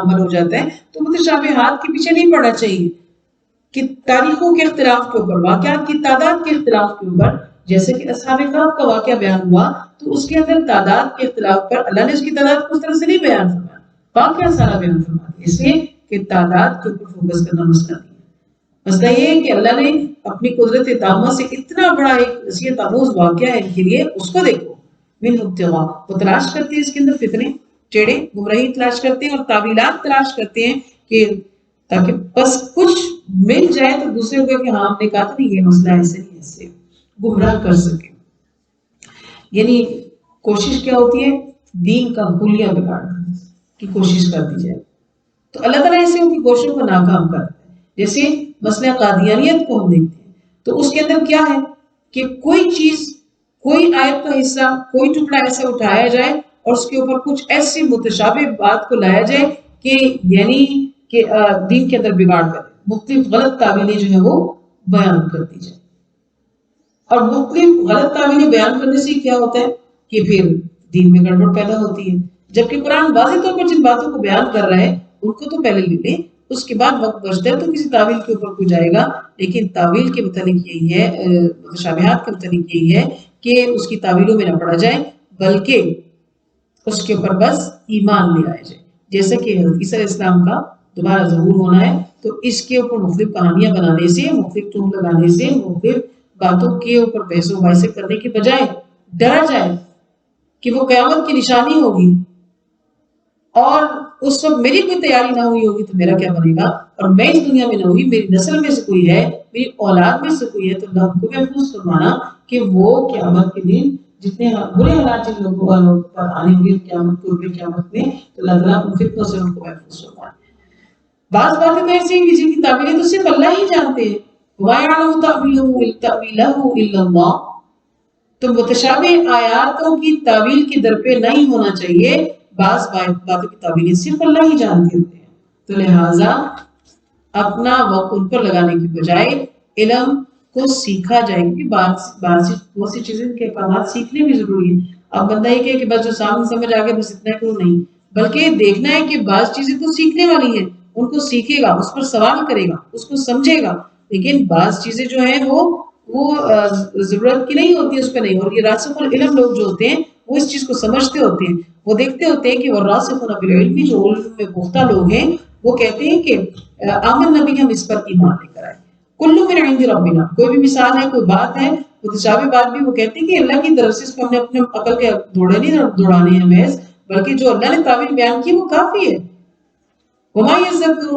عمل ہو جاتا ہے تو متشابہات کے پیچھے نہیں پڑنا چاہیے کہ تاریخوں کے اختلاف کے اوپر، واقعات کی تعداد کے اختلاف کے اوپر، جیسے کہ اصحاب کہف کا واقعہ بیان ہوا تو اس کے اندر تعداد کے اختلاف پر اللہ نے اس کی تعداد کو اس طرح سے نہیں بیان فرمایا، واقعہ سارا بیان فرمایا، اس لیے کہ تعداد کے اوپر فوکس کرنا مسئلہ نہیں ہے۔ مسئلہ یہ ہے کہ اللہ نے اپنی قدرت تامہ سے اتنا بڑا ایک نصیحت آموز واقعہ ہے ان کے لیے، اس کو دیکھو من ابتغاء، وہ تلاش کرتے ہیں اس کے اندر فتنے ٹیڑے گمراہی تلاش کرتے ہیں اور تعویلات تلاش کرتے ہیں کہ تاکہ بس کچھ مل جائے تو دوسرے کو کہ ہاں ہم نے کہا تھا نہیں یہ مسئلہ ایسے نہیں ایسے، گمراہ کر سکے۔ یعنی کوشش کیا ہوتی ہے؟ دین کا گلیاں بگاڑنے کی کوشش کر دی جائے، تو اللہ تعالیٰ ایسے ان کی کوششوں کو ناکام کرتا ہے۔ جیسے مسئلہ قادیانیت کو ہم دیکھتے ہیں تو اس کے اندر کیا ہے کہ کوئی چیز، کوئی آیت کا حصہ، کوئی ٹکڑا ایسا اٹھایا جائے اور اس کے اوپر کچھ ایسی متشابہ بات کو لایا جائے کہ یعنی کہ دین کے اندر بگاڑ کر مختلف غلط تعبیریں جو ہیں وہ بیان کر دی جائے۔ اور مختلف غلط تعبیریں بیان کرنے سے کیا ہوتا ہے کہ پھر دین میں گڑبڑ پیدا ہوتی ہے، جبکہ قرآن واضح طور پر جن باتوں کو بیان کر رہا ہے ان کو تو پہلے لے لیں، اس کے بعد وقت بچتا ہے تو کسی تعویل کے اوپر کوئی جائے گا، لیکن تعویل کے متعلق یہی ہے، متشابہات کے متعلق یہی ہے کہ اس کی تعویلوں میں نہ پڑا جائے بلکہ اس کے اوپر بس ایمان لے آیا جائے۔ جیسا کہ حضرت عیسیٰ علیہ السلام کا دوبارہ ظہور ہونا ہے تو اس کے اوپر مختلف کہانیاں بنانے سے، مختلف ٹوم لگانے سے، مختلف باتوں کے اوپر بحث و مباحثے کرنے کے بجائے ڈرا جائے کہ وہ قیامت کی نشانی ہوگی اور اس وقت میری کوئی تیاری نہ ہوئی ہوگی تو میرا کیا بنے گا، اور میں اس دنیا میں نہ ہوئی، میری نسل میں سے کوئی ہے، میری اولاد میں سے کوئی ہے، تو اللہ کو محفوظ فرمانا کہ وہ قیامت کے دن جتنے برے حالات جن لوگوں پر آنے ہوئے قیامت قیامت میں، تو اللہ تعالیٰ ان فتنوں سے ان کو محفوظ فرمانا۔ بعض باتیں تو ایسی ہیں کہ جن کی تعبیریں تو صرف اللہ ہی جانتے ہیں، وَيَعْلَمُ تَأْوِيلَهُ إِلَّا اللَّهُ، تو متشابہ آیاتوں کی تعویل کی در پہ نہیں ہونا چاہیے، بعض باتوں کی تعبیریں صرف اللہ ہی جانتے ہوتے ہیں، تو لہٰذا اپنا وقت ان پر لگانے کی بجائے علم کو سیکھا جائے گی۔ بہت سی چیزیں کے احکامات سیکھنے بھی ضروری ہے۔ اب بندہ یہ کہ بس جو سامنے سمجھ آ گیا بس اتنا کرو، نہیں، بلکہ دیکھنا ہے کہ بعض چیزیں تو سیکھنے والی ہیں، ان کو سیکھے گا، اس پر سوال کرے گا، اس کو سمجھے گا، لیکن بعض چیزیں جو ہیں وہ ضرورت کی نہیں ہوتی، اس پہ نہیں۔ اور یہ راسخ العلم لوگ جو ہوتے ہیں وہ اس چیز کو سمجھتے ہوتے ہیں، وہ دیکھتے ہوتے ہیں کہ والراسخون فی العلم، جو علم میں پختہ لوگ ہیں وہ کہتے ہیں کہ آمن نبی ہم اس پر ایمان لے کر آئے، کل من عند ربنا، کوئی بھی مثال ہے، کوئی بات ہے، متشابہ بات بھی وہ کہتے ہیں کہ اللہ کی طرف سے، اس کو ہم نے اپنے عقل کے دوڑے نہیں دوڑانے ہیں محض، بلکہ جو اللہ نے تعبیر بیان کی وہ کافی ہے۔ وما يذكر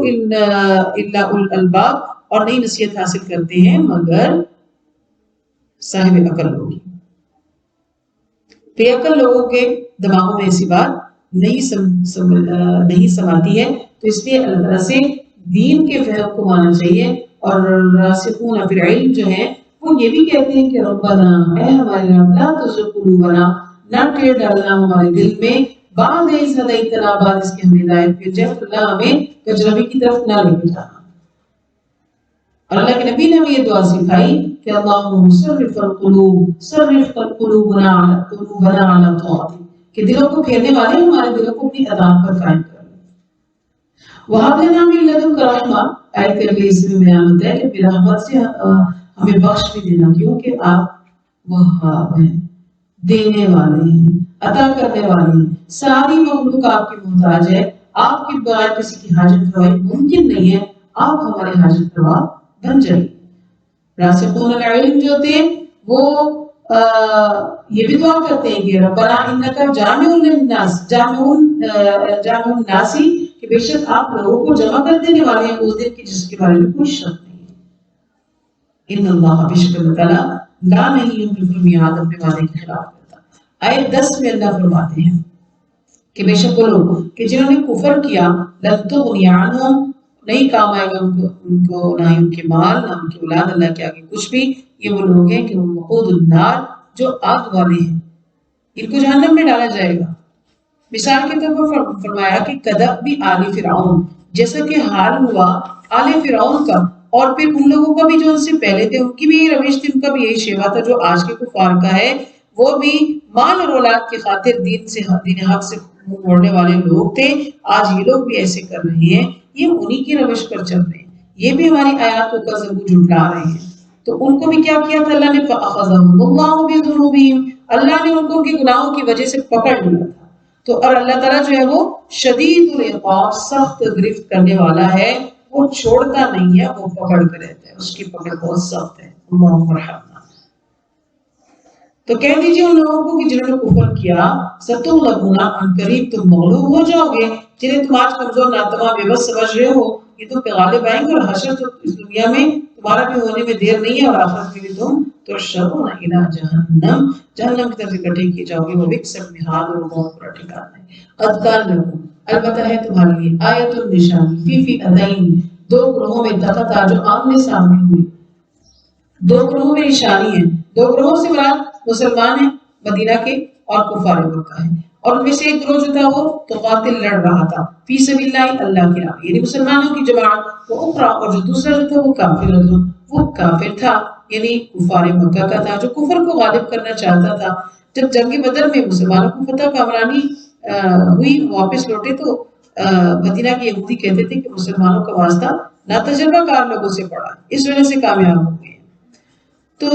الا اولو الالباب، اور نئی نصیحت حاصل کرتے ہیں مگر صاحب عقل لوگ۔ بے عقل لوگوں کے دماغوں میں ایسی بات نہیں سماتی ہے، تو اس لیے اللہ تعالیٰ سے دین کے فہم کو ماننا چاہیے۔ اور راسخون فی العلم جو ہیں وہ یہ بھی کہتے ہیں کہ ربنا، اے ہمارے رب، لا تزغ قلوبنا، نہ ٹیڑھ ڈالنا ہمارے دل میں، بعد از ہدیتنا، بعد اس کے ہمیں ہدایت بھیج جائے، اللہ ہمیں کجربی کی طرف نہ لے کے جانا۔ اور اللہ کے نبی نے ہمیں یہ دعا سکھائی کہ اللہم صرف القلوب، صرف قلوبنا علی طاعتک، کہ دلوں کو پھیرنے والے ہمارے دلوں کو اپنی اطاعت پر قائم کر لیں۔ وَهَبْ لَنَا مِن لَّدُنْكَ رَحْمَةً، آیت کے اگلے حصے میں بیان ہوتا ہے کہ پھر رحمت سے ہمیں بخش بھی دینا، کیونکہ آپ وہاب ہیں، دینے والے ہیں، عطا کرنے والے ہیں، ساری مخلوق آپ کی محتاج ہے، آپ کے بغیر کسی کی حاجت روائی ممکن نہیں ہے، آپ ہمارے حاجت روا بن جائیے۔ راسخون العلم جو ہوتے ہیں وہ یہ بھی دعا کرتے ہیں کہ ربنا انک جامع الناس، جامع الناس، کہ بے شک آپ لوگوں کو جمع کر دینے والے ہیں اس دن کی جس کے بارے میں کوئی شک نہیں ہے۔ ان اللہ، بے شک اللہ تعالیٰ، لا نہیں یخلف المیعاد، اپنے وعدے کے خلاف کرتا۔ آیت 10 میں اللہ فرماتے ہیں کہ بے شک وہ لوگ کہ جنہوں نے کفر کیا، لن تغنی عنہم، نہیں کام آئے گا ان کو نہ ہی ان کے مال، نہ ان کی اولاد، اللہ کے آگے کچھ بھی۔ یہ وہ لوگ ہیں کہ وہ وقود النار، جو آگ والے ہیں، ان کو جہنم میں ڈالا جائے گا۔ مثال کے طور پر فرمایا کہ کدب بھی آل فرعون، جیسا کہ حال ہوا آل فرعون کا، اور پھر ان لوگوں کا بھی جو ان سے پہلے تھے، ان کی بھی یہی روش تھی، ان کا بھی یہی شیوا تھا جو آج کے کفار کا ہے، وہ بھی مال اور اولاد کی خاطر دین حق سے منہ موڑنے والے لوگ تھے، آج یہ لوگ بھی ایسے کر رہے ہیں، یہ انہی کی روش پر چل رہے ہیں، یہ بھی ہماری آیات کو کذب و جھٹلا رہے ہیں۔ تو ان کو بھی کیا کیا تھا اللہ نے، فَأَخَذَهُمُ اللَّهُ بِذُنُوبِهِمْ، اللہ نے ان کو ان کے گناہوں کی وجہ سے پکڑ لیا تھا۔ تو اور اللہ تعالیٰ جو ہے وہ شدید العقاب، سخت گرفت کرنے والا ہے، وہ چھوڑتا نہیں ہے، وہ پکڑ کے رہتا ہے، اس کی پکڑ بہت سخت ہے۔ اللہم ارحمنا۔ تو کہہ دیجیے ان لوگوں کو کہ جنہوں نے کفر کیا، ستغلبون، ان قریب تم مغلوب ہو جاؤ گے، جنہیں تم آج کمزور ناتواں بے بس سمجھ رہے ہو، یہ تم پہ غالب آئیں گے، اور حشر تو اس دنیا میں تمہارا بھی ہونے میں دیر نہیں ہے، اور آخرت میں بھی تم تحشرون الی جہنم، جہنم کی طرف اکٹھے کیے جاؤ گے، وہ بئس المہاد، اور بہت برا ٹھکانہ ہے۔ قد کان لکم، البتہ ہے تمہارے لیے، آیت النشانی فی فئتین، دو گروہوں میں التقطا، جو آمنے سامنے ہوئے، دو گروہوں میں نشانی ہے۔ دو گروہوں سے مراد مسلمان ہیں مدینہ کے اور کفار مکہ ہیں، اور ان میں سے ایک گروہ جو تھا وہ تو قاتل لڑ رہا تھا فی سبیل اللہ، اللہ کے راہ، یعنی مسلمانوں کی جماعت، وہ اخرى، اور جو دوسرا جو تھا وہ کافر تھا، وہ کافر تھا، یعنی کفار مکہ کا تھا، جو کفر کو غالب کرنا چاہتا تھا۔ جب جنگ بدر میں مسلمانوں کو فتح کامرانی ہوئی، واپس لوٹے، تو مدینہ کے یہودی کہتے تھے کہ مسلمانوں کا واسطہ ناتجربہ کار لوگوں سے پڑا، اس وجہ سے کامیاب ہو گئے۔ تو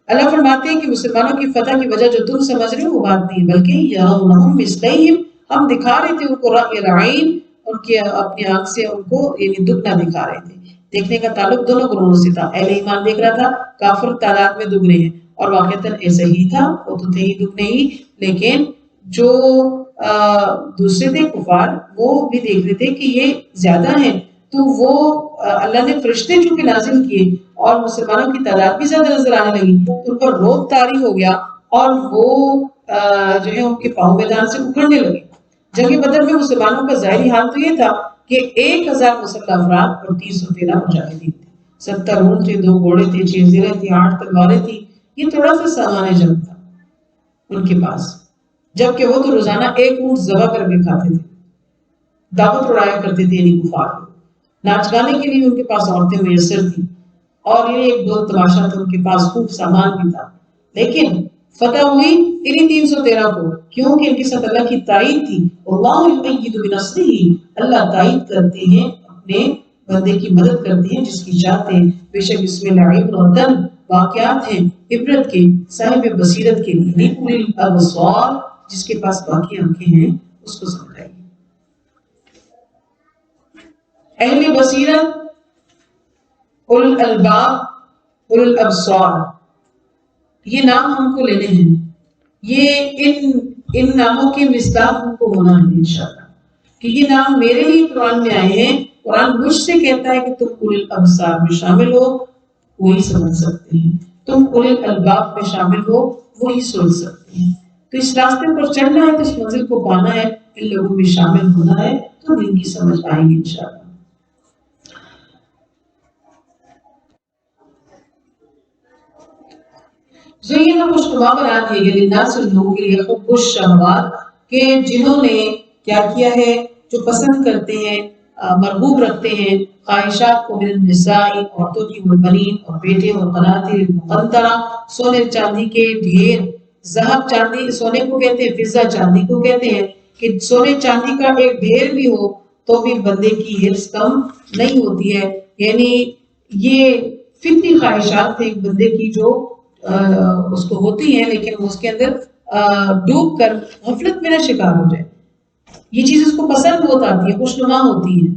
اللہ فرماتے ہیں کہ مسلمانوں کی فتح کی وجہ جو تم سمجھ رہے ہو وہ بات نہیں، بلکہ یرونہم مثلیہم، ہم دکھا رہے تھے ان کو رأی العین، ان کی اپنی آنکھ سے ان کو یعنی دگنا دکھا رہے تھے۔ دیکھنے کا تعلق دونوں گروہوں سے تھا، اہل ایمان دیکھ رہا تھا کافر تعداد میں دگنے ہیں، اور واقعتاً ایسا ہی تھا، وہ تو تھے ہی دگنے ہی، لیکن جو دوسرے تھے کفار، وہ بھی دیکھ رہے تھے کہ یہ زیادہ ہیں، تو وہ اللہ نے فرشتے چونکہ نازل کیے اور مسلمانوں کی تعداد بھی زیادہ نظر آنے لگی، تو ان پر روب طاری ہو گیا، اور وہ جو ہے ان کے پاؤں میدان سے اکھڑنے لگے۔ جنگ بدر میں مسلمانوں کا ظاہری حال تو یہ تھا کہ 1000 مسلح افراد اور 313 مجاہدین تھے، 70 اونٹ تھے، 2 گھوڑے تھے، 6 زرہیں تھی، 8 تلواریں تھی، یہ تھوڑا سا سامان جنگ تھا ان کے پاس، جبکہ وہ تو روزانہ 1 اونٹ ذبح کر کے کھاتے تھے، دعوت اڑایا کرتے تھے یعنی کفار لوگ، ناچ گانے کے لیے ان کے پاس عورتیں میسر تھیں، اور یہ ایک دو تماشا تھا، ان کے پاس خوب سامان بھی تھا، لیکن فتح ہوئی انہی 313 کو، کیونکہ ان کے ساتھ اللہ کی تائید تھی۔ اللہ یؤید بنصرہ، اللہ تائید کرتے ہیں، اپنے بندے کی مدد کرتے ہیں جس کی چاہتے ہیں، بے شک اس میں لعبرۃ، واقعات ہیں عبرت کے، صاحب بصیرت کے لیے، لأولی الابصار، جس کے پاس باقی آنکھیں ہیں اس کو سمجھائیے۔ اہل بصیرت، اولو الالباب، اولو الابصار، یہ نام ہم کو لینے ہیں، یہ ان ناموں کے مصداق ہم کو ہونا ہے انشاءاللہ، کہ یہ نام میرے لیے قرآن میں آئے ہیں، قرآن مجھ سے کہتا ہے کہ تم اولو الابصار میں شامل ہو، وہی سمجھ سکتے ہیں، تم اولو الالباب میں شامل ہو، وہی سوچ سکتے ہیں۔ تو اس راستے پر چڑھنا ہے، تو اس منزل کو پانا ہے، ان لوگوں میں شامل ہونا ہے، تو دین کی سمجھ آئے گی انشاءاللہ۔ زینا خوشنما بنا دیے گئے للناس، لوگوں کے لیے، حب الشہوات، کہ جنہوں نے کیا کیا ہے، جو پسند کرتے ہیں، مرغوب رکھتے ہیں خواہشات کو، من النساء، عورتوں کی، والبنین، اور بیٹے، والقناطر المقنطرہ، سونے چاندی کے ڈھیر، ذہب چاندی سونے کو کہتے ہیں، فضہ چاندی کو کہتے ہیں، کہ سونے چاندی کا ایک ڈھیر بھی ہو تو بھی بندے کی حرص کم نہیں ہوتی ہے، یعنی یہ فطری خواہشات ہیں ایک بندے کی جو اس کو ہوتی ہیں، لیکن اس کے اندر ڈوب کر غفلت میں نہ شکار ہو جائے، یہ چیز اس کو پسند بہت آتی ہے، خوشنما ہوتی ہے۔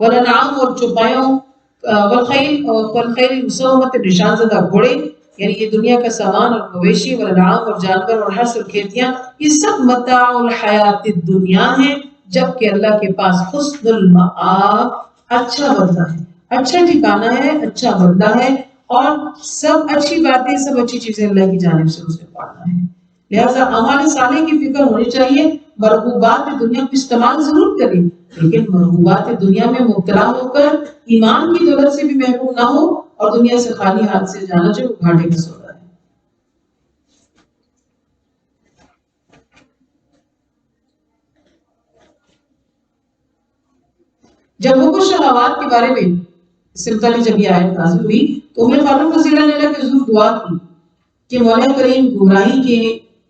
والانعام، اور چوپایوں، والخیل المسومۃ، نشان زدہ گھوڑے، یعنی یہ دنیا کا سامان اور مویشی، والانعام، اور جانور، اور حرث، اور کھیتیاں، یہ سب متاع الحیات الدنیا ہیں، جبکہ اللہ کے پاس حسن المآب، اچھا بدلہ ہے، اچھا ٹھکانہ ہے، اچھا بدلہ ہے، اور سب اچھی باتیں، سب اچھی چیزیں اللہ کی جانب سے اسے پانا ہے۔ لہٰذا اعمال صالح کی فکر ہونی چاہیے، مرغوبات دنیا کو استعمال ضرور کریں، لیکن مرغوبات دنیا میں مبتلا ہو کر ایمان کی دولت سے بھی محروم نہ ہو، اور دنیا سے خالی ہاتھ سے جانا جو گھاٹے کا سودا ہے۔ جب حب الشہوات کے بارے میں سمتالی جب یہ آیت نازل ہوئی تو عمر فاروق رضی اللہ عنہ کے حضور دعا کی کہ مولا کریم گمراہی کے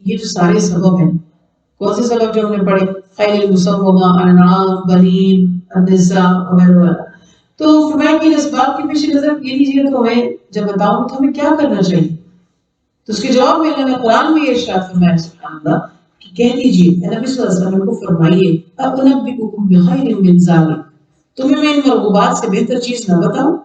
یہ جو سارے سبب ہیں، کون سے سبب جو ہم نے پڑھے، خیل مسومہ، انعام، بنین، النساء وغیرہ، تو فرمایا کہ اسباب کے پیش نظر یہ لیجیے تو ہمیں جب بتاؤں تو ہمیں کیا کرنا چاہیے، تو اس کے جواب میں اللہ نے قرآن میں یہ ارشاد فرمایا سبحان اللہ کہ کہہ دیجیے اے نبی صلی اللہ علیہ وسلم کو فرمائیے اَأُنَبِّئُكُم بِخَيْرٍ مِّن ذَلِكَ، تمہیں میں ان مرغوبات سے بہتر چیز نہ بتاؤں،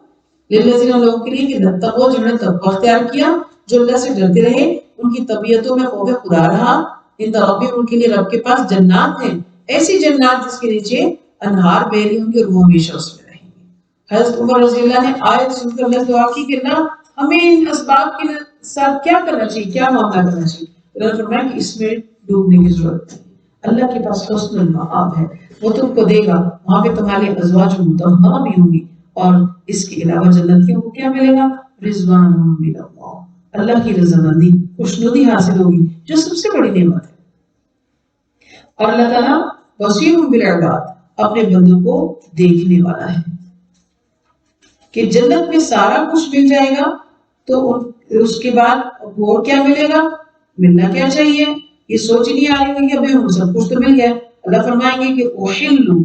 للذین لوگوں کے لیے کہ اتقوا جنہوں نے تقوی اختیار کیا، جو اللہ سے ڈرتے رہے، ان کی طبیعتوں میں خوف خدا رہا، ان ربهم ان کے لیے رب کے پاس جنات ہیں، ایسی جنات جس کے نیچے انہار بہ رہی ہوں گے اور وہ ہمیشہ اس میں رہیں گے۔ حضرت عمر رضی اللہ نے آیت سن کر اللہ دعا کی کہ اللہ ہمیں ان اسباب کے ساتھ کیا کرنا چاہیے، کیا معاملہ کرنا چاہیے؟ اللہ نے فرمایا کہ اس میں ڈوبنے کی ضرورت نہیں، اللہ کے پاس حسن المآب ہے، وہ تم کو دے گا، وہاں پہ تمہارے ازواج مطہرہ بھی ہوں گی، اور اس کے علاوہ جنتیوں کو کیا ملے گا؟ رضوان من اللہ، اللہ کی رضامندی، خوشنودی حاصل ہوگی، جو سب سے بڑی نعمت ہے۔ اور اللہ تعالیٰ بصیر بالعباد، اپنے بندوں کو دیکھنے والا ہے، کہ جنت میں سارا کچھ مل جائے گا تو اس کے بعد اور کیا ملے گا، ملنا کیا چاہیے، یہ سوچ نہیں آ رہی کہ ابھی ہم سب کچھ تو مل گیا۔ اللہ فرمائیں گے کہ احلوا،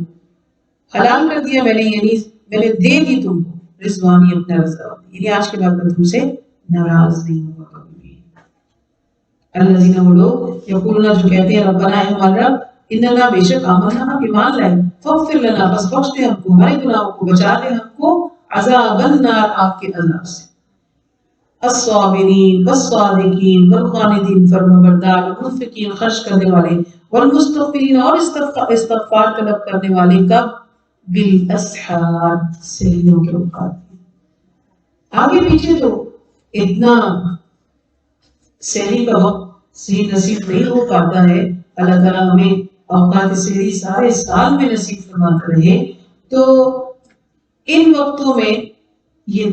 حلال کر دیا میں نے، یعنی میں نے دے دی تم کو رضوانی، اپنا رضا، یعنی آج کے بعد میں تم سے ناراض نہیں ہوا کروں گی۔ الذین وہ لوگ یقولون جو کہتے ہیں ربنا اے ہمارا رب، اننا بے شک آمنا ہم ایمان لائے، فاغفر لنا بس بخش دے ہم کو، ہمارے گناہوں کو بچا دے ہم کو، عذاب النار آگ کے عذاب سے، الصابرین والصادقین والقانتین فرمانبردار، والمنفقین خرچ کرنے والے، والمستغفرین اور استغفار طلب کرنے والے، کب؟ بالاسحار، سحریوں کے اوقات۔ آگے پیچھے تو اتنا سحری کا وقت صحیح نصیب نہیں ہو پاتا ہے، اللہ تعالیٰ ہمیں اوقات سحری سارے سال میں نصیب فرماتا رہے، تو ان وقتوں میں یہ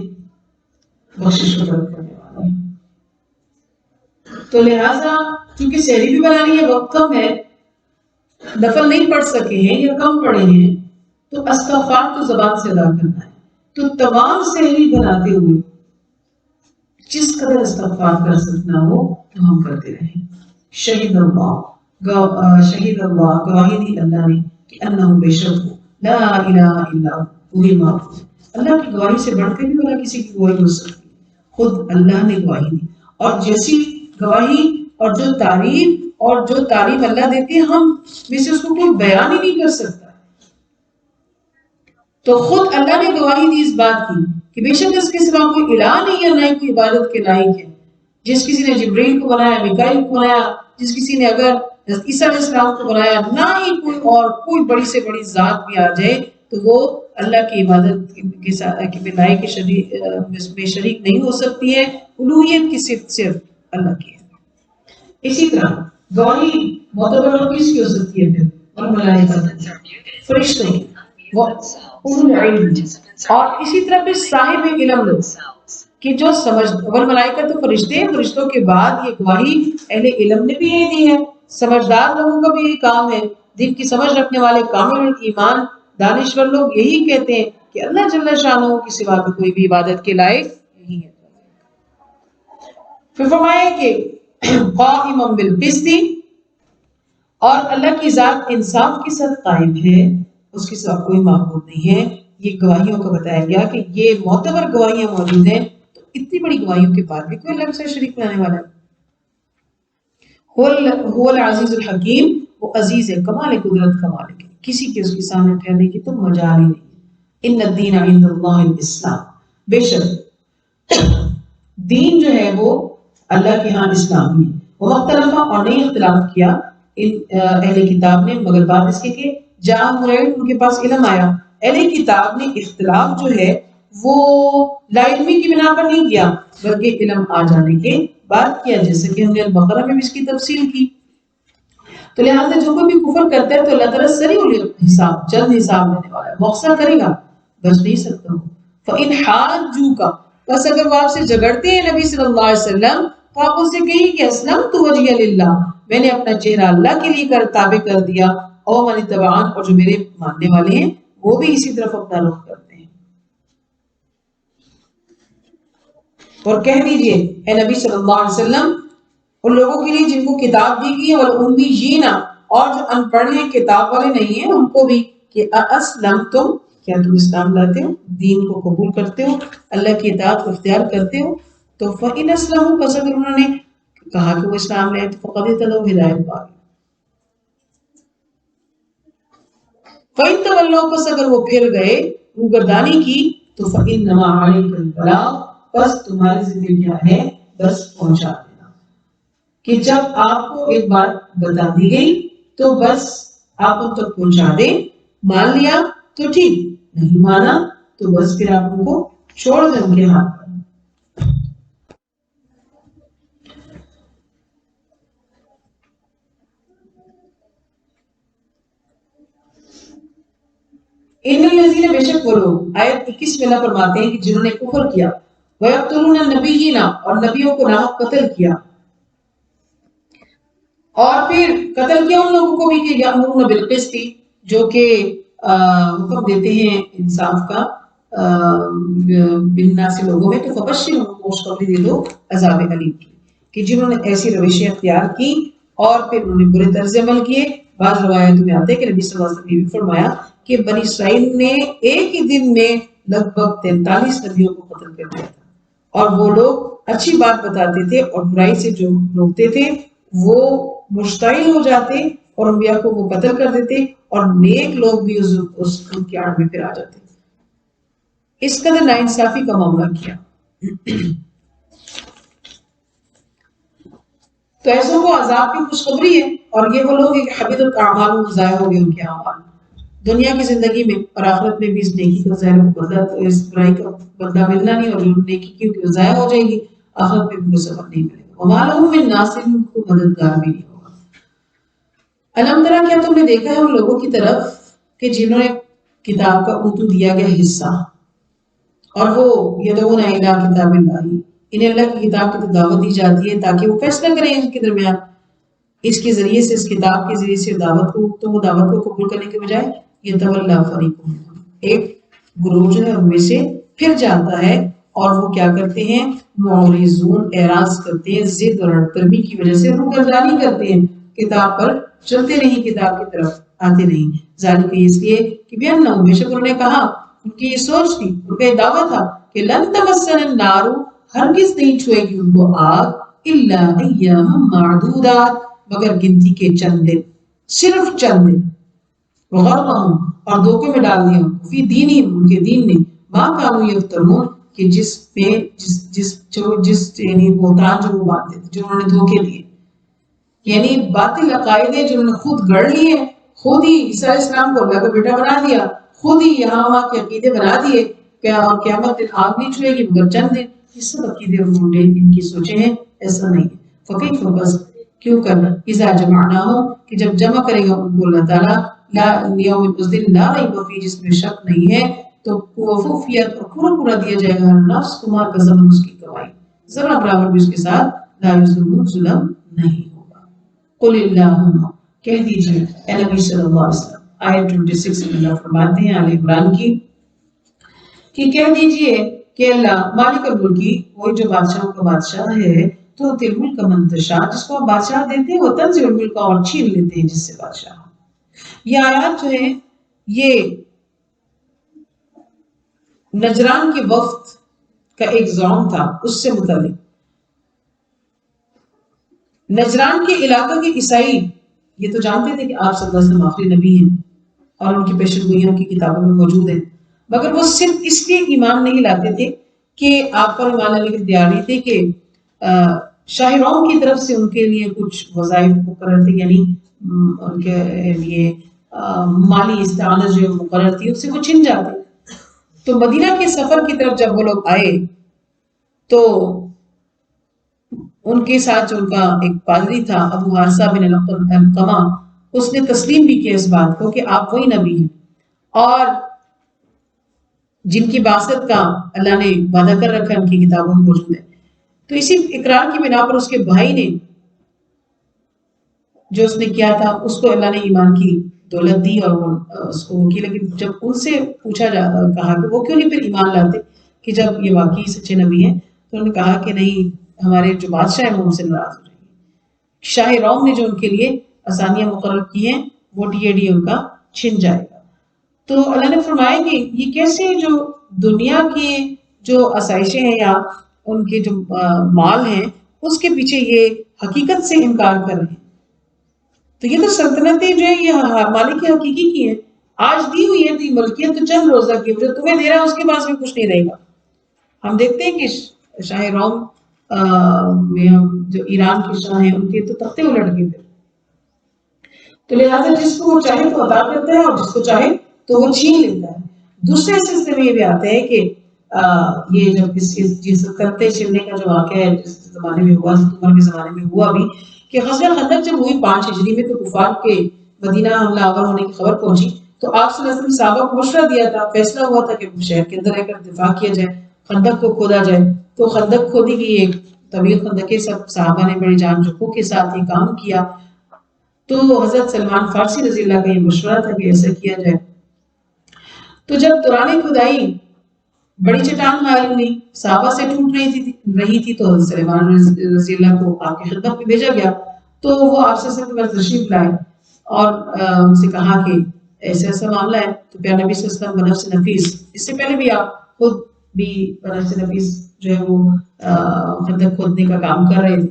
بخشش و کرم کرنے والا ہے۔ تو لہٰذا چونکہ سحری بھی بنانی ہے، وقت کم ہے، نفل نہیں پڑھ سکے ہیں یا کم پڑھے ہیں، تو استغفار تو زبان سے ادا کرنا ہے، تو تمام سحری بناتے ہوئے جس قدر استغفار کر سکنا ہو تو ہم کرتے رہیں۔ شہید اللہ، شہید اللہ، گواہی دی اللہ نے کہ انہ بے شک لا الہ الا وہی معبود، اللہ کی گواہی سے بڑھ کے بھی بلا کسی کی گواہی ہو سکتی، خود اللہ نے گواہی دی، اور جیسی گواہی اور جو تعریف اللہ دیتے ہیں، ہم میں سے اس کو کوئی بیان ہی نہیں کر سکتا۔ تو خود اللہ نے گواہی دی اس بات کی کہ بے شک اس کے سوا کوئی الہ نہیں ہے، نہ ہی کوئی عبادت کے لائق ہے۔ جس کسی نے جبرائیل کو بنایا، میکائیل کو بنایا، جس کسی نے اگر عیسیٰ علیہ السلام کو بنایا، نہ ہی کوئی اور کوئی بڑی سے بڑی ذات بھی آ جائے تو وہ اللہ کی عبادت کے لائق میں شریک نہیں ہو سکتی ہے۔ الوہیت کی صرف اللہ کی ہے۔ اسی طرح گواہی معتبر اور کس کی ہو سکتی ہے پھر؟ اور ملائکہ، فرشتوں کی، اور اسی طرح پھر صاحب علم لوگ کہ جو سمجھ، اور ملائکہ تو فرشتے ہیں، فرشتوں کے بعد یہ گواہی اہل علم نے بھی یہی دی ہے، سمجھدار لوگوں کا بھی یہی کام ہے، دین کی سمجھ رکھنے والے کامل ایمان دانشور لوگ یہی کہتے ہیں کہ اللہ جل شانہ کی سوا تو کوئی بھی عبادت کے لائق نہیں ہے۔ پھر فرمایا کہ قائما بالقسط، اور اللہ کی ذات انصاف کے ساتھ قائم ہے، اس کے سوا کوئی معبود نہیں ہے۔ یہ گواہیوں کا بتایا گیا کہ یہ معتبر گواہیاں موجود ہیں، تو اتنی بڑی گواہیوں کے بعد بھی کوئی اللہ سے شریک بنانے والا ہے۔ هو العزیز الحکیم، وہ عزیز ہے، کمال قدرت، کمال ہے، کسی کے اس کے سامنے ٹھہرنے کی تو مجال ہی نہیں۔ ان الدین عند اللہ الاسلام، بے شک دین جو ہے وہ اللہ کے ہاں اسلام ہی ہے۔ وہ مختلف، اور نہیں اختلاف کیا ان اہل کتاب نے، مگر بات اس کے کہ جاءہم العلم، ان کے پاس علم آیا۔ اہل کتاب نے اختلاف جو ہے وہ لا علمی کی بنا پر نہیں کیا، بلکہ علم آ جانے کے بعد کیا، جیسے کہ ہم نے البقرہ میں بھی اس کی تفصیل کی۔ تو لہٰذا جو کوئی بھی کفر کرتا ہے تو اللہ تعالیٰ سریع الحساب، جلد حساب لینے والا ہے، مؤخر کرے گا، بچ نہیں سکتا ہوں۔ فَإِنْ حَاجُّوكَ، بس اگر وہ آپ سے جھگڑتے ہیں نبی صلی اللہ علیہ وسلم، تو آپ اسے کہیں کہ اسلمت وجہی للہ، میں نے اپنا چہرہ اللہ کے لیے تابع کر دیا، اور من اتبعن، اور جو میرے ماننے والے ہیں وہ بھی اسی طرف اپنا رخ کرتے ہیں۔ اور کہہ دیجئے اے نبی صلی اللہ علیہ وسلم ان لوگوں کے لیے جن کو کتاب دی گئی ہے والامیین اور جو ان پڑھ ہیں کتاب والے نہیں ہیں ان کو بھی کہ اسلمتم کیا تم اسلام لاتے ہو دین کو قبول کرتے ہو اللہ کی اطاعت کو اختیار کرتے ہو تو فإن اسلموا بس اگر انہوں نے کہا کہ وہ اسلام لے تو فقد اهتدوا ہدایت پا گئے فإن تولوا پس اگر وہ پھر گئے روگردانی کی تو فإنما علیک البلاغ بس تمہاری ذمہ کیا ہے بس پہنچا دینا کہ جب آپ کو ایک بات بتا دی گئی تو بس آپ ان تک پہنچا دیں مان لیا تو ٹھیک نہیں مانا تو بس پھر آپ ان کو چھوڑ دیں ان کے ہاتھ پر ان الذین بے شک وہ لوگ آیت 21 میں اللہ فرماتے ہیں کہ جنہوں نے کفر کیا وَيَقْتُلُونَ النَّبِيِّينَ اور نبیوں کو ناحق قتل کیا اور پھر قتل کیا ان لوگوں کو بھی کہ یأمرون بالقسط جو کہ حکم دیتے ہیں انصاف کا بالناس لوگوں میں تو فبشرہم خوشخبری دے دو عذاب علیم کی کہ جنہوں نے ایسی روشیں اختیار کی اور پھر انہوں نے برے طرز عمل کیے بعض روایتوں میں آتے ہیں کہ نبی صلی اللہ علیہ وسلم نے فرمایا کہ بنی اسرائیل نے ایک ہی دن میں لگ بھگ 43 نبیوں کو قتل کر دیا تھا اور وہ لوگ اچھی بات بتاتے تھے اور برائی سے جو روکتے تھے وہ مشتعل ہو جاتے اور انبیاء کو وہ قتل کر دیتے اور نیک لوگ بھی اس کی آڑ میں پھر آ جاتے اس قدر ناانصافی کا معاملہ کیا تو ایسوں کو عذاب کی خوشخبری ہے اور یہ وہ لوگ کہ حبطت اعمالهم ضائع ہو گئے ان کے اعمال دنیا کی زندگی میں اور آخرت میں بھی اس نیکی کا ظاہر بدلہ تو اس برائی کا بدلہ ملنا نہیں اور جو نیکی کی وہ ضائع ہو جائے گی آخرت میں بھی کوئی سبب نہیں ملے گا وما لهم من ناصر کو مددگار بھی نہیں ہوگا علم ترا کیا تم نے دیکھا ہے ان لوگوں کی طرف کہ جنہوں نے کتاب کا اوتو دیا گیا حصہ اور وہ یدعون الی کتاب اللہ انہیں اللہ کی کتاب کی دعوت دی جاتی ہے تاکہ وہ فیصلہ کریں ان کے درمیان اس کے ذریعے سے اس کتاب کے ذریعے سے دعوت کو تو وہ دعوت کو قبول کرنے کے بجائے یہ تولا فریق ایک گروہ جو ہے ان میں سے پھر جاتا ہے اور وہ کیا کرتے ہیں معرضون اعراض کرتے ہیں ضد اور ہٹدرمی کی وجہ سے روگردانی کرتے ہیں کتاب پر چلتے نہیں کتاب کی طرف آتے نہیں ذالک اس لیے کہ بیان بے شک انہوں نے کہا ان کی یہ سوچ تھی ان کا یہ دعویٰ تھا کہ لن تمسن النار ہرگز نہیں چھوئے گی ان کو آگ الا ایام معدودات مگر گنتی کے چند دن صرف چند دن وغرہم اور دھوکے میں ڈال دیا فی دینی ان کے دین نے ما کانوا یفترون کہ جس یعنی بہتان جو وہ باندھتے تھے جو انہوں نے دھوکے دیے یعنی باطل عقائد جو انہوں نے خود گڑھ لیے خود ہی عیسیٰ علیہ السلام کو اللہ کا بیٹا بنا دیا خود ہی یہاں وہاں کے عقیدے بنا دیے اور قیامت دن آگ نہیں چھوئے گی مگر چند دن یہ سب عقیدے اور مونڈے ان کی سوچیں ہیں ایسا نہیں ہے فقیف بس کیوں کرنا اذا جمعناہم کہ جب جمع کرے گا ان کو اللہ تعالیٰ لا یوم اس دن لا ریب فیہ جس میں شک نہیں ہے تو وفوفیت اور پورا پورا دیا جائے گا نفس کما کا زمن اس کی کمائی ذرا برابر بھی اس کے ساتھ لا یظلمون ظلم نہیں ہوگا قل اللہم کہہ دیجئے اے نبی صلی اللہ علیہ وسلم آیت 26 میں اللہ فرماتے ہیں آل عمران کی کہ کہہ دیجئے کہ اللہ مالک الملکی وہی جو بادشاہوں کا بادشاہ ہے تو تل ملک من تشاء جس کو آپ بادشاہ دیتے ہیں وہ تنزع الملک اور چھین لیتے ہیں جس سے بادشاہ یہ آیات جو ہے یہ نجران کے وفد کا ایک زعم تھا اس سے متعلق نجران کے علاقہ کے عیسائی یہ تو جانتے تھے کہ آپ صلی اللہ علیہ وسلم آخری نبی ہیں اور ان کی پیشگوئیاں کی کتابوں میں موجود ہیں مگر وہ صرف اس لیے ایمان نہیں لاتے تھے کہ آپ پر ایمان لانے کے تیار نہیں تھے کہ شاہروں کی طرف سے ان کے لیے کچھ وظائف مقرر تھے یعنی ان کے لیے مالی استعانت جو مقرر تھی اس سے وہ چھن جاتے تو مدینہ کے سفر کی طرف جب وہ لوگ آئے تو ان کے ساتھ جو ان کا ایک پادری تھا ابو حارثہ بن القمہ اس نے تسلیم بھی کیا اس بات کو کہ آپ وہی نبی ہیں اور جن کی بعثت کا اللہ نے وعدہ کر رکھا ان کی کتابوں میں موجود ہے تو اسی اقرار کی بنا پر اس کے بھائی نے جو اس نے کیا تھا اس کو اللہ نے ایمان کی دولت دی اور اس کو وہ کی لیکن جب ان سے پوچھا کہا کہ وہ کیوں نہیں پھر ایمان لاتے کہ جب یہ واقعی سچے نبی ہیں تو انہوں نے کہا کہ نہیں، ہمارے جو بادشاہ ہیں وہ ہم سے ناراض ہو رہے ہیں، شاہ روم نے جو ان کے لیے آسانیاں مقرر کی ہیں وہ ڈی ان کا چھن جائے گا۔ تو اللہ نے فرمایا کہ یہ کیسے جو دنیا کی جو آسائشیں ہیں یا ان کے جو مال ہیں اس کے پیچھے یہ حقیقت سے انکار کر رہے ہیں۔ تو یہ تو سلطنتیں جو ہے یہ مالک کی حقیقی کی ہے، آج دی ہوئی ہے، ملکیت تو چند روزہ کی، جو تمہیں دے رہا ہے اس کے پاس بھی کچھ نہیں رہے گا۔ ہم دیکھتے ہیں کہ شاہ روم میں جو ایران کے شاہ ہیں ان کے تو تختے الٹ گئے تھے، تو لہٰذا جس کو وہ چاہے تو عطا کرتا ہے اور جس کو چاہے تو وہ چھین لیتا ہے۔ دوسرے سلسلے میں یہ بھی آتا ہے کہ یہ جب اس کرتے چھلنے کا جو واقعہ ہے جس زمانے میں ہوا، عمر کے زمانے میں ہوا بھی، کہ غزوہ خندق جب ہوئی 5 ہجری میں، تو کفار کے مدینہ حملہ آور ہونے کی خبر پہنچی، تو آپ صلی اللہ علیہ وسلم صحابہ کو مشورہ دیا تھا، فیصلہ ہوا تھا کہ شہر کے اندر رہ کر دفاع کیا جائے، خندق کو کھودا جائے۔ تو خندق کھودی گئی، ایک طویل خندق کے، سب صحابہ نے بڑی جان جوکھوں کے ساتھ یہ کام کیا۔ تو حضرت سلمان فارسی رضی اللہ کا یہ مشورہ تھا کہ ایسا کیا جائے۔ تو جب دوران کھدائی بڑی چٹان مائل ہوئی، صحابہ سے ٹوٹ رہی تھی، تو حضرت سلمان رضی اللہ کو آپ کی خدمت میں بھیجا گیا، تو وہ آپ سے تشریف لائے اور ان سے کہا کہ ایسا ایسا معاملہ ہے۔ تو پیارے نبی صلی اللہ علیہ وسلم بنفس نفیس، اس سے پہلے بھی آپ خود بھی بنفس نفیس جو ہے وہ خندق کھودنے کا کام کر رہے تھے۔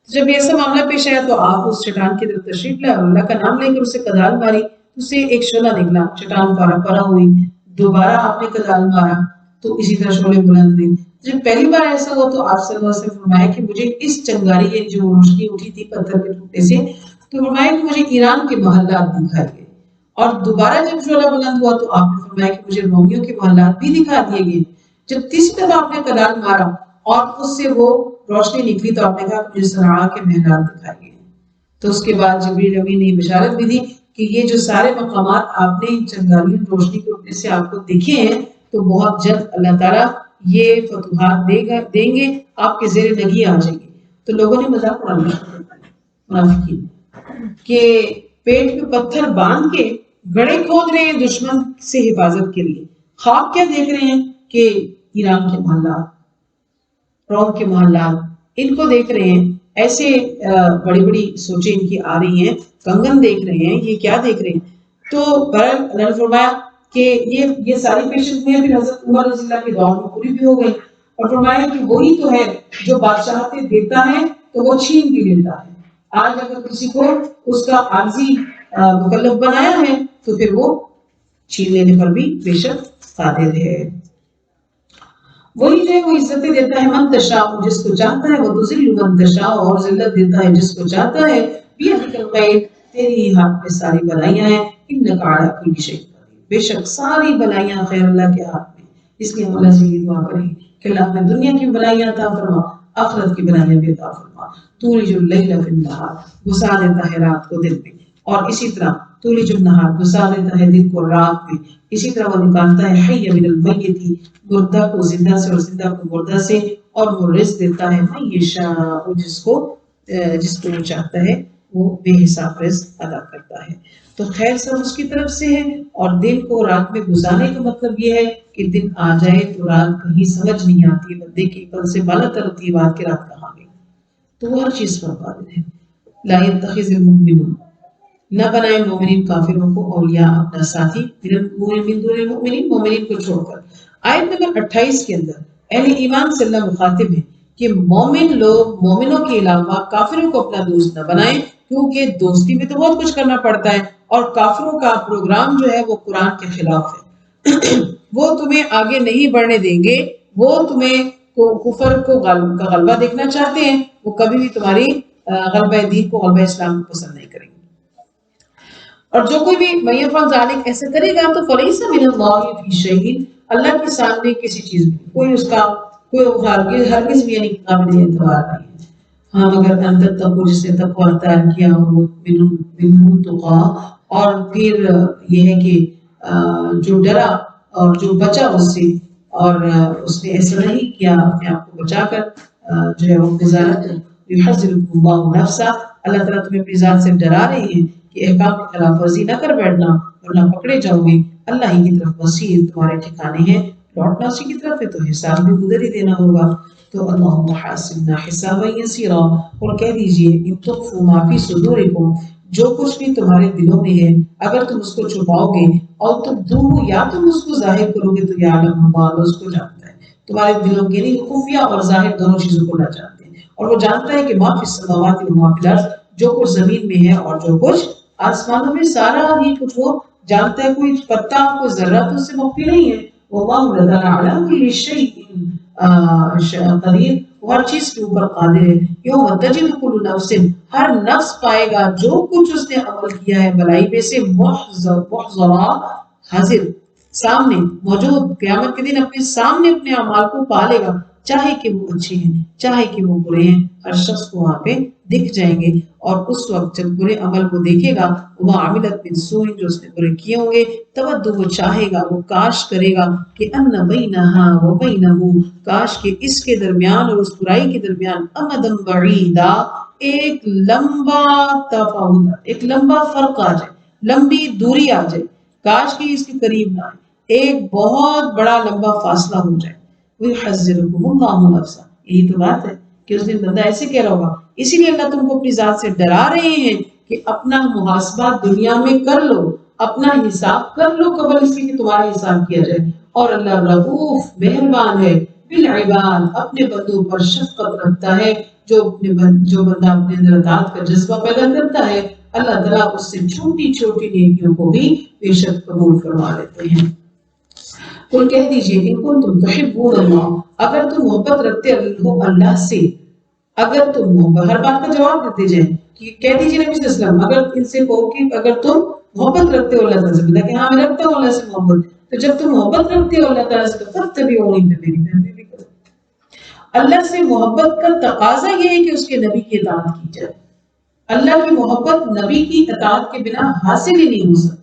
جب ایسا معاملہ پیش آیا تو آپ اس چٹان کی طرف تشریف لائے اور اللہ کا نام لے کر اسے کدال ماری، اسے ایک شعلہ نکلا، چٹان پارا ہوئی، دوبارہ آپ نے کدال مارا تو اسی طرح شعلے بلند ہوئی۔ جب پہلی بار ایسا ہوا تو آپ صلی اللہ علیہ وسلم فرمایا کہ مجھے اس چنگاری جو روشنی اٹھی تھی پتھر کے ٹوٹنے سے، تو فرمایا کہ مجھے ایران کے محلات دکھائے گئے، اور دوبارہ جب شعلہ بلند ہوا تو آپ نے فرمایا کہ مجھے رومیوں کے محلات بھی دکھا دیے گئے۔ جب تیسری دفعہ آپ نے کدال مارا اور اس سے وہ روشنی نکلی تو آپ نے کہا مجھے صنعاء کے محلات دکھائے گئے۔ تو اس کے بعد جبریل امین نے بشارت بھی دی کہ یہ جو سارے مقامات آپ نے چنگاریوں روشنی کے اٹھنے سے آپ کو دیکھے ہیں، تو بہت جلد اللہ تعالیٰ یہ فتوحات دیں گے، آپ کے زیر نگی آ جائیں گے۔ تو لوگوں نے مذاق اڑانا شروع کر دیا، منافقین، کہ پیٹ پہ پتھر باندھ کے گڑھے کھود رہے ہیں دشمن سے حفاظت کے لیے، خواب کیا دیکھ رہے ہیں کہ ایران کے محلات، روم کے محلات، ان کو دیکھ رہے ہیں، ایسے بڑی بڑی سوچیں ان کی آ رہی ہیں، کنگن دیکھ رہے ہیں، یہ کیا دیکھ رہے ہیں۔ تو بہرحال اللہ نے فرمایا کہ یہ ساری پیشنگوئیاں پھر حضرت عمر رضی اللہ کے دور میں پوری بھی ہو گئی، اور فرمایا کہ وہی تو ہے جو بادشاہتیں دیتا ہے تو وہ چھین بھی لیتا ہے۔ آج اگر کسی کو اس کا عارضی مکلف بنایا ہے تو پھر وہ چھین لینے پر بھی بے شک قادر ہے۔ وہی جو ہے وہ عزتیں دیتا ہے من تشاء، جس کو چاہتا ہے، وہ تذل من تشاء، اور ذلت دیتا ہے جس کو چاہتا ہے، بیدک الخیر، تیری ہی ہاتھ میں ساری بلائیاں ہیں، انک علی کل شیء قدیر، بے شک ساری بلائیاں خیر اللہ کے ہاتھ میں۔ اس لیے ہم اللہ سے یہ دعا کریں کہ اللہ ہمیں دنیا کی بلائیاں عطا فرما، آخرت کی بلائیاں بھی عطا فرما۔ تولج اللیل فی النہار، گھسا دیتا ہے رات کو دن میں، اور اسی طرح تولج النہار، گھسا دیتا ہے دن کو رات میں، اسی طرح وہ نکالتا ہے حی من المیت، مردہ کو زندہ سے اور زندہ کو مردہ سے، اور وہ رزق دیتا ہے من یشاء، جس کو وہ چاہتا ہے وہ بے حساب رزق ادا کرتا ہے۔ تو خیر سب اس کی طرف سے ہے، اور دن کو رات میں گزارنے کا مطلب یہ ہے کہ دن آ جائے تو رات کہیں سمجھ نہیں آتی، بندے کی عقل سے بالا تر ہوتی ہے بات کہ رات کہاں گئی، تو وہ ہر چیز پر قادر ہے۔ لا يتخذ المؤمنون، نہ بنائے مومنین کافروں کو اولیاء اپنا ساتھی، من دون المؤمنین، مومنین کو چھوڑ کر۔ آیت نمبر 28 کے اندر اہل ایمان سے اللہ مخاطب ہے کہ مومن لوگ مومنوں کے علاوہ کافروں کو اپنا دوست نہ بنائیں، کیونکہ دوستی میں تو بہت کچھ کرنا پڑتا ہے، اور کافروں کا پروگرام جو ہے وہ قرآن کے خلاف ہے۔ وہ تمہیں آگے نہیں بڑھنے دیں گے، وہ تمہیں کفر کو غلبہ دیکھنا چاہتے ہیں، وہ کبھی بھی تمہاری غلبہ دین کو، غلبہ اسلام کو پسند نہیں کریں گے۔ اور جو کوئی بھی من یفعل ذلک ایسا کرے گا تو فلیس من اللہ فی شیء، اللہ کے سامنے کسی چیز میں کوئی اس کا کوئی ہرگز بھی یعنی قابل اعتبار نہیں ہے۔ ہاں مگر ان تتقوا، جس نے تقوی اختیار کیا ہو، منہ تقا، اور پھر یہ ہے کہ جو ڈرا اور جو بچا اس سے، اور اس نے ایسا نہیں کیا اپنے آپ کو بچا کر جو ہے وہ گزارا، یحذرکم اللہ نفسہ، اللہ تعالیٰ تمہیں اپنی ذات سے ڈرا رہے ہیں کہ احکام کی خلاف ورزی نہ کر بیٹھنا ورنہ پکڑے جاؤ گے۔ اللہ ہی کی طرف مسیر تمہارے ٹھکانے ہیں، لوٹنا اسی کی طرف ہے، تو حساب بھی ادھر ہی دینا ہوگا۔ تو اللہم حاسبنا حسابا یسیرا، اور کہہ دیجئے ان تخفوا ما فی صدورکم، جو کچھ بھی تمہارے دلوں میں ہے اگر تم اس کو چھپاؤ گے، اور تبدوہ یا تم اس کو ظاہر کرو گے، تو یعلم اللہ اس کو جانتا ہے، تمہارے دلوں کے یعنی خفیہ اور ظاہر دونوں چیزوں کو اللہ جانتے ہیں، اور وہ جانتا ہے کہ ما فی السماوات و ما فی الارض، جو کچھ زمین میں ہے اور جو کچھ آسمانوں میں، سارا ہی کچھ وہ جانتا ہے، کوئی پتا کوئی ذرہ تو اس سے مخفی نہیں ہے، واللہ تعالی علی کل شیء قدیر، وہ ہر چیز کے اوپر قادر ہے، یوم تجد کل نفس، ہر نفس پائے گا جو کچھ اس نے عمل کیا ہے بلائی میں سے، محضرا حاضر، سامنے موجود، قیامت کے دن اپنے سامنے اپنے اعمال کو پالے گا، چاہے کہ وہ اچھے ہیں چاہے کہ وہ برے ہیں، ہر شخص کو وہاں پہ دکھ جائیں گے، اور اس وقت جب برے عمل کو دیکھے گا، وہ عاملت من سوء، جو اس نے برے کیے ہوں گے، تود وہ چاہے گا، وہ کاش کرے گا کہ ان بینہا و بینہ، کاش کہ اس کے درمیان اور اس برائی کے درمیان امدن بعیدا، ایک لمبا تفاوت، ایک لمبا فرق آ جائے، لمبی دوری آ جائے، کاش کہ اس کے قریب نہ آئے، ایک بہت بڑا لمبا فاصلہ ہو جائے، وَيُحَذِّرُكُمُ اللَّهُ نَفْسَهُ، یہی تو بات ہے کہ اس دن بندہ ایسے کہہ رہا ہوگا، اسی لیے اللہ تم کو اپنی ذات سے ڈرا رہے ہیں کہ اپنا محاسبہ دنیا میں کر لو، اپنا حساب کر لو قبل اس کے کہ تمہارا حساب کیا جائے، اور اللہ رؤوف مہربان ہے، بالعباد اپنے بندوں پر شفقت رکھتا ہے، جو بندہ اپنے اندر اطاعت کا جذبہ پیدا کرتا ہے، اللہ تعالیٰ اس سے چھوٹی چھوٹی نیکیوں کو بھی بے شک قبول فرما لیتے ہیں۔ قل کہہ دیجئے ان کنتم تحبون اللہ، اگر تم محبت رکھتے ہو اللہ سے، اگر تم محبت، ہر بات کا جواب دیتے جائیں، کہ کہہ دیجئے نبی صلی اللہ علیہ وسلم، اگر ان سے کہو کہ اگر تم محبت رکھتے ہو اللہ تعالیٰ سے، بتا کہ ہاں میں رکھتا ہوں اللہ سے محبت، تو جب تم محبت رکھتے ہو اللہ تعالیٰ سے، فاتبعونی، میری پیروی بھی کرو۔ اللہ سے محبت کا تقاضا یہ ہے کہ اس کے نبی کی اطاعت کی جائے، اللہ کی محبت نبی کی اطاعت کے بنا حاصل ہی نہیں ہو سکتی۔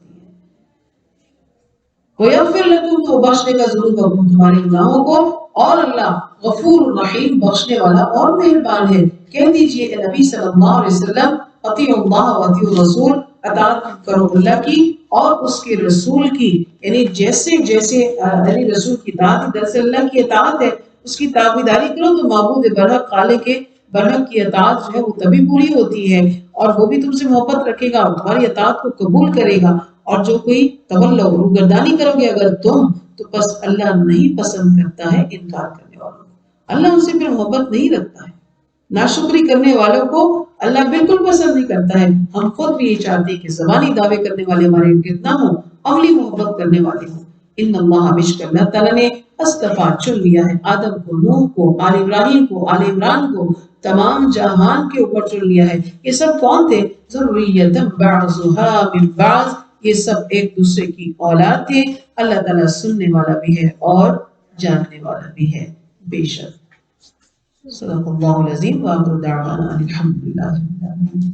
وَيَغْفِرْ لَكُمْ، تو بخشنے کا ضرور کروں تمہارے گناہوں کو، اور اللہ غفور الرحیم، بخشنے والا اور مہربان ہے۔ کہہ دیجئے اے نبی صلی اللہ علیہ وسلم، اطیعوا اللہ و اطیعوا الرسول، اطاعت کرو اللہ کی اور اس کے رسول کی، یعنی جیسے جیسے یعنی رسول کی اطاعت دراصل اللہ کی اطاعت ہے، اس کی تابعداری کرو تو معبود برحق خالق کے برحق کی اطاعت جو ہے وہ تبھی پوری ہوتی ہے، اور وہ بھی تم سے محبت رکھے گا اور تمہاری اطاعت کو قبول کرے گا، اور جو کوئی تولو روگردانی کرو گے اگر تم، تو بس اللہ نہیں پسند کرتا ہے انکار کرنے والوں کو، اللہ ان سے پھر محبت نہیں رکھتا ہے، ناشکری کرنے والوں کو اللہ بالکل پسند نہیں کرتا ہے۔ ہم خود بھی یہ چاہتے ہیں کہ زبانی دعوے کرنے والے ہمارے ارد نہ ہوں، عملی محبت کرنے والے ہوں۔ ان اللہ، بشک اللہ تعالیٰ نے اصطفیٰ چن لیا ہے آدم کو، نوح کو، آل ابراہیم کو، آل عمران کو، تمام جہان کے اوپر چن لیا ہے۔ یہ سب کون تھے؟ ذریۃ بعضها من بعض، یہ سب ایک دوسرے کی اولاد تھے۔ اللہ تعالیٰ سننے والا بھی ہے اور جاننے والا بھی ہے، بے شک۔ صدق اللہ العظیم، وآخر دعوانا الحمدللہ رب العالمین۔